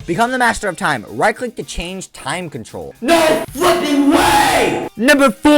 Become the master of time. Right-click to change time control. No flipping way! Number 4.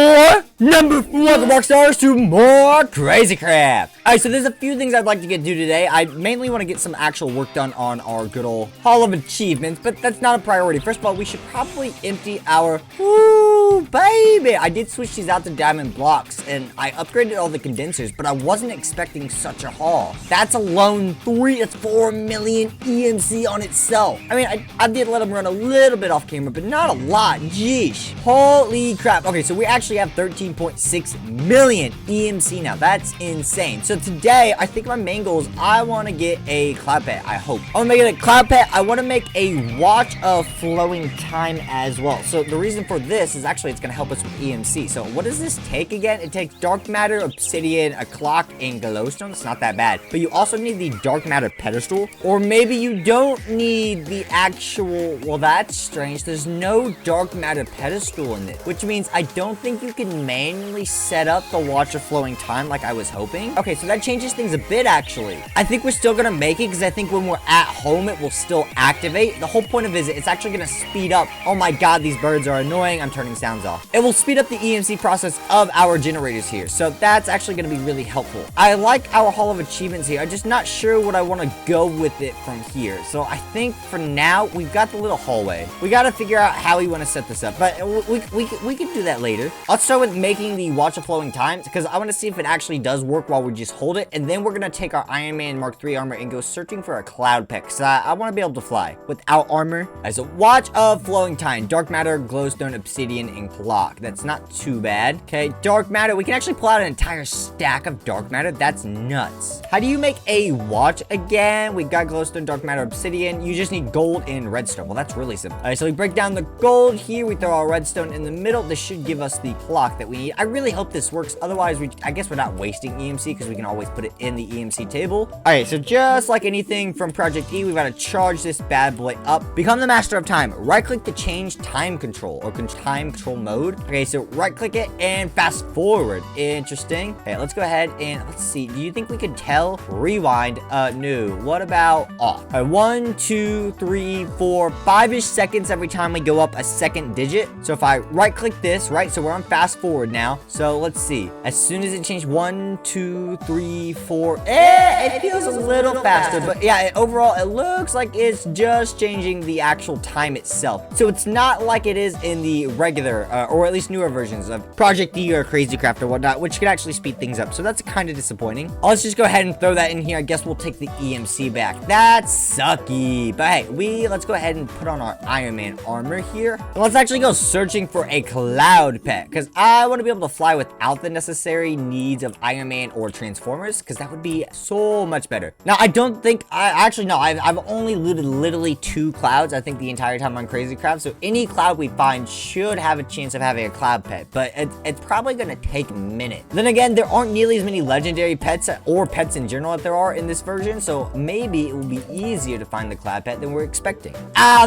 Welcome, Rockstars, to more Crazy Craft. All right, so there's a few things I'd like to get done today. I mainly want to get some actual work done on our good old Hall of Achievements, but that's not a priority. First of all, we should probably empty our... Ooh, baby! I did switch these out to diamond blocks, and I upgraded all the condensers, but I wasn't expecting such a haul. That's alone 4 million EMC on itself. I mean, I did let them run a little bit off camera, but not a lot. Jeesh. Holy crap. Okay, so we actually have 13.6 million EMC now. That's insane. So today, I think my main goal is I want to get a cloud pet, I hope. I want to make it a cloud pet. I want to make a watch of flowing time as well. So the reason for this is actually it's going to help us with EMC. So what does this take again? It takes dark matter, obsidian, a clock, and glowstone. It's not that bad. But you also need the dark matter pedestal. Or maybe you don't need the actual... Well, that's strange. There's no dark matter pedestal in it. Which means I don't think you can manually set up the watch of flowing time like I was hoping. Okay, so that changes things a bit, actually. I think we're still gonna make it because I think when we're at home, it will still activate. The whole point of it is it's actually gonna speed up. Oh my god, these birds are annoying. I'm turning sounds off. It will speed up the EMC process of our generators here. So that's actually gonna be really helpful. I like our Hall of Achievements here. I'm just not sure what I want to go with it from here. So I think for now, we've got the little hallway. We gotta figure out how we want to set this up, but we can do that later. Let's start with making the watch of flowing time because I want to see if it actually does work while we just hold it, and then we're gonna take our Iron Man Mark III armor and go searching for a cloud pet because I want to be able to fly without armor. As a watch of flowing time, dark matter, glowstone, obsidian, and clock. That's not too bad. Okay, dark matter. We can actually pull out an entire stack of dark matter. That's nuts. How do you make a watch again? We got glowstone, dark matter, obsidian. You just need gold and redstone. Well, that's really simple. All right, so we break down the gold here. We throw our redstone in the middle. This should give us the clock that we need. I really hope this works. Otherwise, I guess we're not wasting EMC because we can always put it in the EMC table. All right, so just like anything from Project E, we've got to charge this bad boy up. Become the master of time. Right-click to change time control or time control mode. Okay, so right-click it and fast forward. Interesting. Okay, let's go ahead and let's see. Do you think we could tell? Rewind. No. What about off? All right, 1, 2, 3, 4, 5-ish seconds every time we go up a second digit. So if I right-click this, right? So we're on fast forward now. So let's see. As soon as it changed 1, 2, 3, 4, it feels a little faster, but yeah, overall it looks like it's just changing the actual time itself. So it's not like it is in the regular, or at least newer versions of Project E or Crazy Craft or whatnot, which could actually speed things up. So that's kind of disappointing. Let's just go ahead and throw that in here. I guess we'll take the EMC back. That's sucky. But hey, let's go ahead and put on our Iron Man armor here. And let's actually go searching for a cloud pet because I want to be able to fly without the necessary needs of Iron Man or Transformers because that would be so much better. Now, I don't think, I've only looted literally 2 clouds, I think, the entire time on Crazy Craft. So any cloud we find should have a chance of having a cloud pet, but it's probably going to take a minute. Then again, there aren't nearly as many legendary pets or pets in general that there are in this version, so maybe it will be easier to find the cloud pet than we're expecting.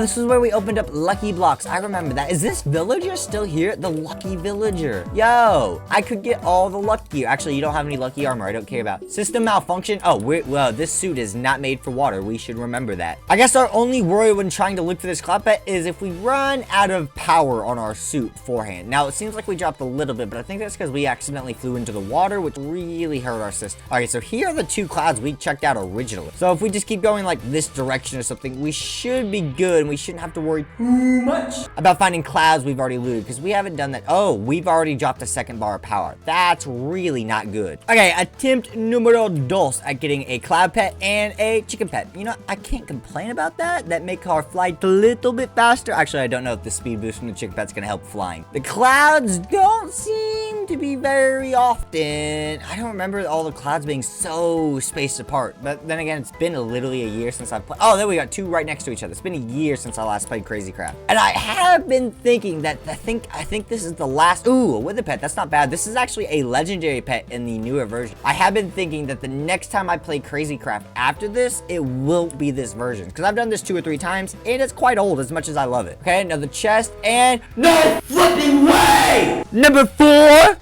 This is where we opened up Lucky Blocks. I remember that. Is this villager still here? The Lucky Villager. Yo, I could get all the lucky. Actually, you don't have any lucky armor. I don't care about. System malfunction. Oh, well, this suit is not made for water. We should remember that. I guess our only worry when trying to look for this cloud pet is if we run out of power on our suit beforehand. Now, it seems like we dropped a little bit, but I think that's because we accidentally flew into the water, which really hurt our system. All right, so here are the 2 clouds we checked out originally. So if we just keep going like this direction or something, we should be good, and we shouldn't have to worry too much about finding clouds we've already looted, because we haven't done that. Oh, we've already dropped a 2nd bar of power. That's really not good. Okay, attempt numero dos at getting a cloud pet and a chicken pet. You know, I can't complain about that. That make our flight a little bit faster. Actually, I don't know if the speed boost from the chicken pet's gonna help flying. The clouds don't seem to be very often. I don't remember all the clouds being so spaced apart, but then again, it's been literally a year since I've played. Oh, there we got 2 right next to each other. It's been a year since I last played Crazy Craft, and I have been thinking that I think this is the last. Ooh, a wither pet. That's not bad. This is actually a legendary pet in the newer version. I have been thinking that the next time I play Crazy Craft after this, it will be this version because I've done this 2 or 3 times, and it's quite old as much as I love it. Okay, another chest, and no flipping way. Number 4.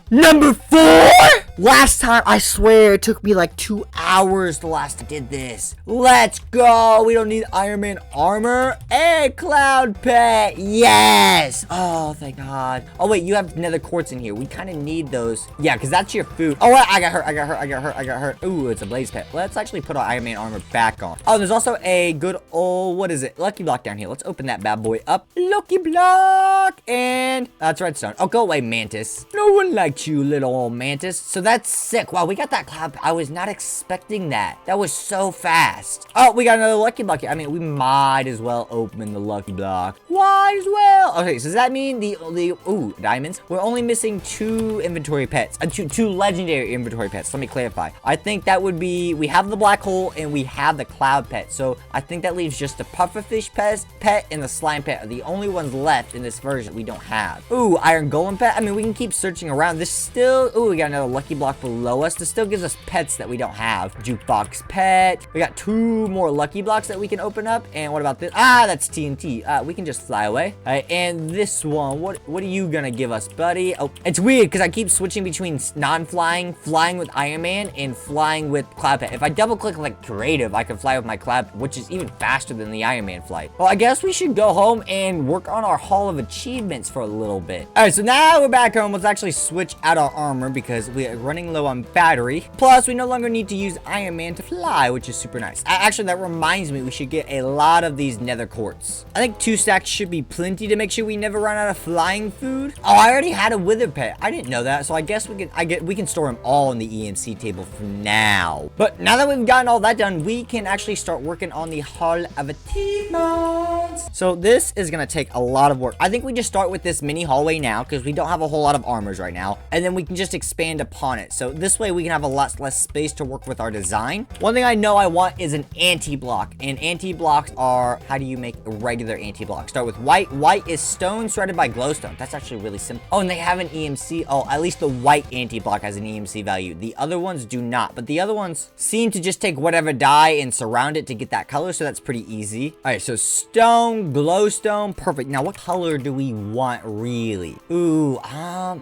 Last time, I swear, it took me like 2 hours the last time I did this. Let's go. We don't need Iron Man armor. And Cloud Pet. Yes. Oh, thank God. Oh, wait, you have nether quartz in here. We kind of need those. Yeah, because that's your food. Oh, wait, I got hurt. Ooh, it's a blaze pet. Let's actually put our Iron Man armor back on. Oh, there's also a good old, what is it? Lucky block down here. Let's open that bad boy up. Lucky block. And that's redstone. Oh, go away, Mantis. No one likes you, little old Mantis. So that's sick. Wow, we got that cloud. I was not expecting that. That was so fast. Oh, we got another lucky block here. I mean, we might as well open the lucky block. Might as well. Okay, so does that mean the ooh, diamonds? We're only missing 2 inventory pets. Two legendary inventory pets. Let me clarify. I think that would be, we have the black hole and we have the cloud pet. So I think that leaves just the pufferfish pet and the slime pet are the only ones left in this version we don't have. Ooh, iron golem pet. I mean, we can keep searching around. This still, ooh, we got another lucky block below us. This still gives us pets that we don't have. Jukebox pet. We got 2 more lucky blocks that we can open up. And what about this? Ah, that's TNT. We can just fly away. All right, and this one, what are you gonna give us, buddy? Oh, it's weird because I keep switching between non-flying, flying with Iron Man, and flying with Cloud Pet. If I double click like creative, I can fly with my Cloud, which is even faster than the Iron Man flight. Well, I guess we should go home and work on our Hall of Achievements for a little bit. All right, so now we're back home. Let's actually switch out our armor because we are running low on battery. Plus, we no longer need to use Iron Man to fly, which is super nice. Actually, that reminds me, we should get a lot of these nether quartz. I think 2 stacks should be plenty to make sure we never run out of flying food. Oh, I already had a wither pet. I didn't know that, so I guess we can store them all in the EMC table for now. But now that we've gotten all that done, we can actually start working on the Hall of Achievements. So this is gonna take a lot of work. I think we just start with this mini hallway now because we don't have a whole lot of armors right now, and then we can just expand upon it. So this way we can have a lot less space to work with our design. One thing I know I want is an anti-block, and anti-blocks are, how do you make a regular anti-block? Start with white. White is stone surrounded by glowstone. That's actually really simple. Oh, and they have an EMC. Oh, at least the white anti-block has an EMC value. The other ones do not, but the other ones seem to just take whatever dye and surround it to get that color, so that's pretty easy. All right, so stone, glowstone, perfect. Now, what color do we want really? Ooh,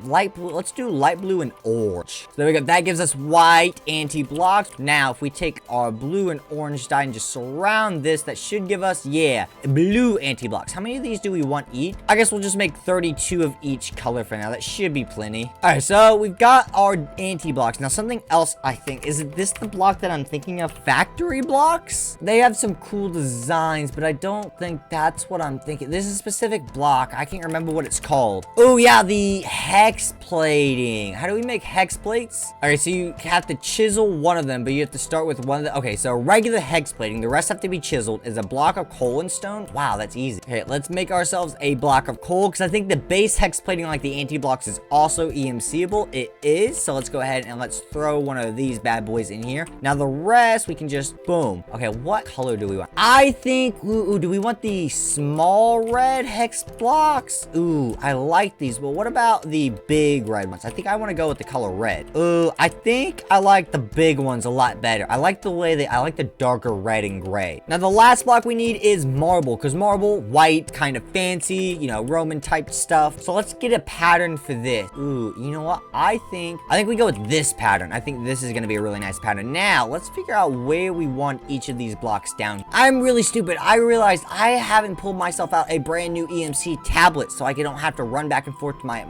light blue. Let's do light blue and orange. So there we go. That gives us white anti-blocks. Now, if we take our blue and orange dye and just surround this, that should give us, yeah, blue anti-blocks. How many of these do we want each? I guess we'll just make 32 of each color for now. That should be plenty. All right, so we've got our anti-blocks. Now, something else I think, is this the block that I'm thinking of? Factory blocks? They have some cool designs, but I don't think that's what I'm thinking. This is a specific block. I can't remember what it's called. Oh, yeah, the hex plating. How do we make hex plates? All right, so you have to chisel one of them, but you have to start with one of the, okay, so regular hex plating, the rest have to be chiseled, is a block of coal and stone. Wow, that's easy. Okay, let's make ourselves a block of coal, because I think the base hex plating, like the anti-blocks, is also EMCable. It is, so let's go ahead and let's throw one of these bad boys in here. Now the rest, we can just, boom. Okay, what color do we want? I think, ooh, do we want the small red hex blocks? Ooh, I like these, but what about the big red ones? I think I want to go with the color red. Ooh, I think I like the big ones a lot better. I like the way I like the darker red and gray. Now the last block we need is marble, because marble, white, kind of fancy, you know, Roman type stuff. So let's get a pattern for this. Ooh, you know what? I think we go with this pattern. I think this is going to be a really nice pattern. Now, let's figure out where we want each of these blocks down. I'm really stupid. I realized I haven't pulled myself out a brand new EMC tablet, so I don't have to run back and forth to my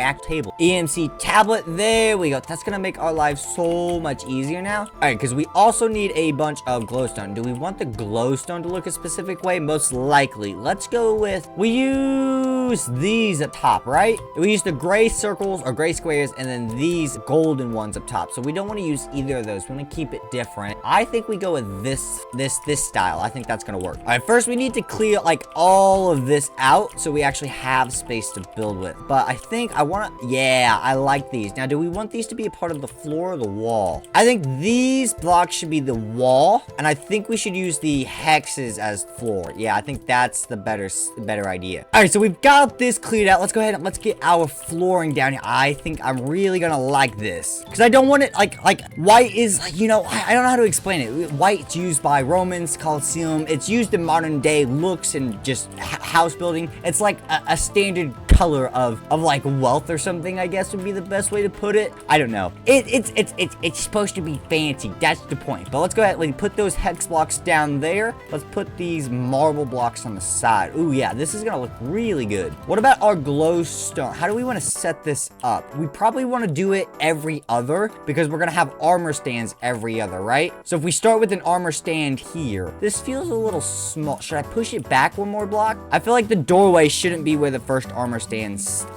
act table. EMC tablet, there we go. That's going to make our lives so much easier now. All right, because we also need a bunch of glowstone. Do we want the glowstone to look a specific way? Most likely. Let's go with, we use these up top, right? We use the gray circles or gray squares and then these golden ones up top. So we don't want to use either of those. We want to keep it different. I think we go with this style. I think that's going to work. All right, first we need to clear like all of this out so we actually have space to build with. But I think I want to, yeah, I like these. Now, do we want these to be a part of the floor or the wall? I think these blocks should be the wall, and I think we should use the hexes as floor. Yeah, I think that's the better idea. All right, so we've got this cleared out. Let's go ahead and let's get our flooring down here. I think I'm really gonna like this because I don't want it like white is like, you know, I don't know how to explain it. White's used by Romans, Colosseum. It's used in modern day looks and just house building. It's like a standard color of like wealth or something, I guess would be the best way to put it. I don't know. It's supposed to be fancy. That's the point. But let's go ahead and put those hex blocks down there. Let's put these marble blocks on the side. Ooh, yeah, this is gonna look really good. What about our glowstone? How do we want to set this up? We probably want to do it every other because we're gonna have armor stands every other, right? So if we start with an armor stand here, this feels a little small. Should I push it back one more block? I feel like the doorway shouldn't be where the first armor stand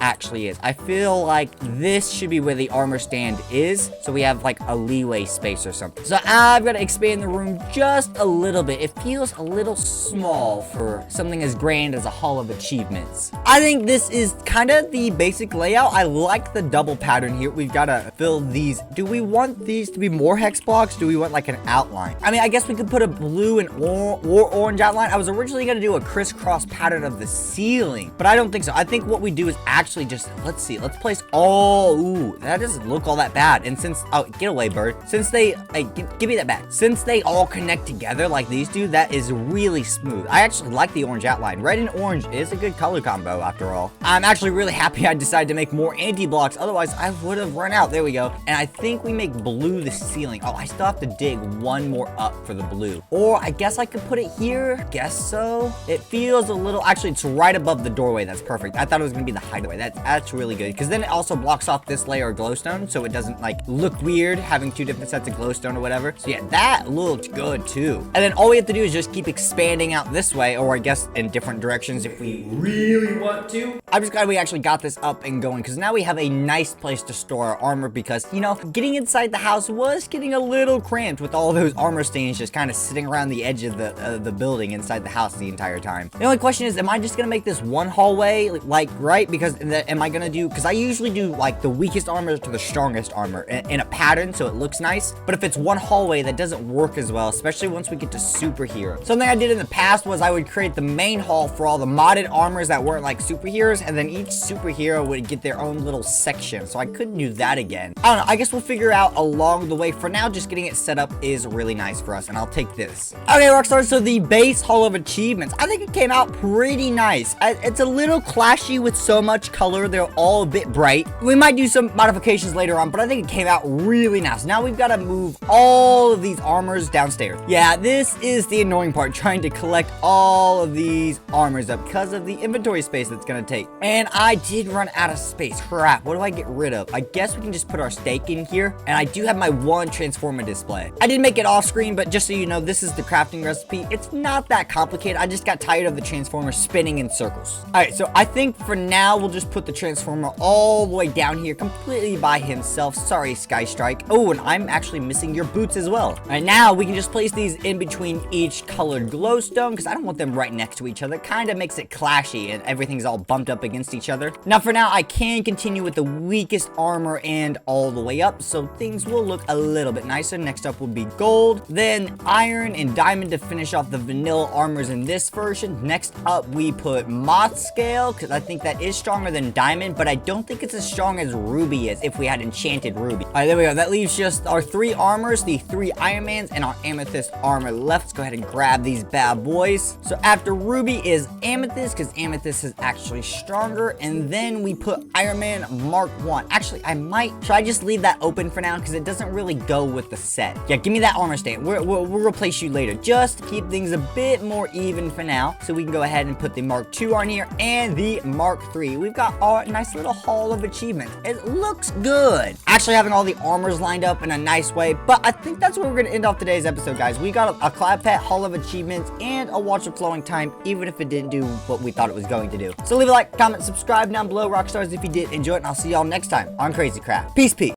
actually is. I feel like this should be where the armor stand is, so we have like a leeway space or something. So I've got to expand the room just a little bit. It feels a little small for something as grand as a Hall of Achievements. I think this is kind of the basic layout. I like the double pattern here. We've got to fill these. Do we want these to be more hex blocks? Do we want like an outline? I mean, I guess we could put a blue and orange outline. I was originally going to do a crisscross pattern of the ceiling, but I don't think so. I think what we do is actually just, let's see, let's place all, ooh, that doesn't look all that bad. And since, oh, get away, bird. Since they, hey, give me that back. Since they all connect together like these do, that is really smooth. I actually like the orange outline. Red and orange is a good color combo after all. I'm actually really happy I decided to make more anti-blocks. Otherwise, I would have run out. There we go. And I think we make blue the ceiling. Oh, I still have to dig one more up for the blue. Or I guess I could put it here. Guess so. It feels a little, actually, it's right above the doorway. That's perfect. I thought it was going to be the hideaway. That's really good. Because then it also blocks off this layer of glowstone, so it doesn't, like, look weird having two different sets of glowstone or whatever. So yeah, that looked good too. And then all we have to do is just keep expanding out this way, or I guess in different directions if we really want to. I'm just glad we actually got this up and going, because now we have a nice place to store our armor, because, you know, getting inside the house was getting a little cramped with all those armor stands just kind of sitting around the edge of the building inside the house the entire time. The only question is, am I just gonna make this one hallway, like, right? Because am I gonna do, because I usually do like the weakest armor to the strongest armor in a pattern so it looks nice, but if it's one hallway, that doesn't work as well, especially once we get to superhero. Something I did in the past was I would create the main hall for all the modded armors that weren't like superheroes, and then each superhero would get their own little section, so I couldn't do that again. I don't know, I guess we'll figure out along the way. For now, just getting it set up is really nice for us, and I'll take this. Okay, Rockstars, so the base Hall of Achievements, I think it came out pretty nice. It's a little clashy with so much color. They're all a bit bright. We might do some modifications later on, but I think it came out really nice. Now we've got to move all of these armors downstairs. Yeah, this is the annoying part, trying to collect all of these armors up because of the inventory space that's going to take. And I did run out of space. Crap, what do I get rid of? I guess we can just put our stake in here. And I do have my one transformer display. I did make it off screen, but just so you know, this is the crafting recipe. It's not that complicated. I just got tired of the transformer spinning in circles. All right, so I think for now, we'll just put the transformer all the way down here completely by himself. Sorry, Skystrike. Oh, and I'm actually missing your boots as well. All right, now we can just place these in between each colored glowstone because I don't want them right next to each other. Kind of makes it clashy and everything's all bumped up against each other. Now, for now, I can continue with the weakest armor and all the way up, so things will look a little bit nicer. Next up will be gold, then iron and diamond to finish off the vanilla armors in this version. Next up, we put moth scale because I think that is stronger than diamond, but I don't think it's as strong as ruby is if we had enchanted ruby. All right, there we go. That leaves just our 3 armors, the 3 Iron Mans, and our amethyst armor left. Let's go ahead and grab these bad boys. So after ruby is amethyst because amethyst is actually stronger, and then we put Iron Man Mark 1. Actually, should I just leave that open for now because it doesn't really go with the set. Yeah, give me that armor stand. We'll replace you later. Just to keep things a bit more even for now, so we can go ahead and put the Mark 2 on here and the Mark 3. We've got our nice little Hall of Achievements. It looks good. Actually having all the armors lined up in a nice way, but I think that's where we're going to end off today's episode, guys. We got a Cloud Pet Hall of Achievements and a Watch of Flowing Time, even if it didn't do what we thought it was going to do. So leave a like, comment, subscribe down below, Rockstars, if you did enjoy it, and I'll see y'all next time on Crazy Craft. Peace, peace.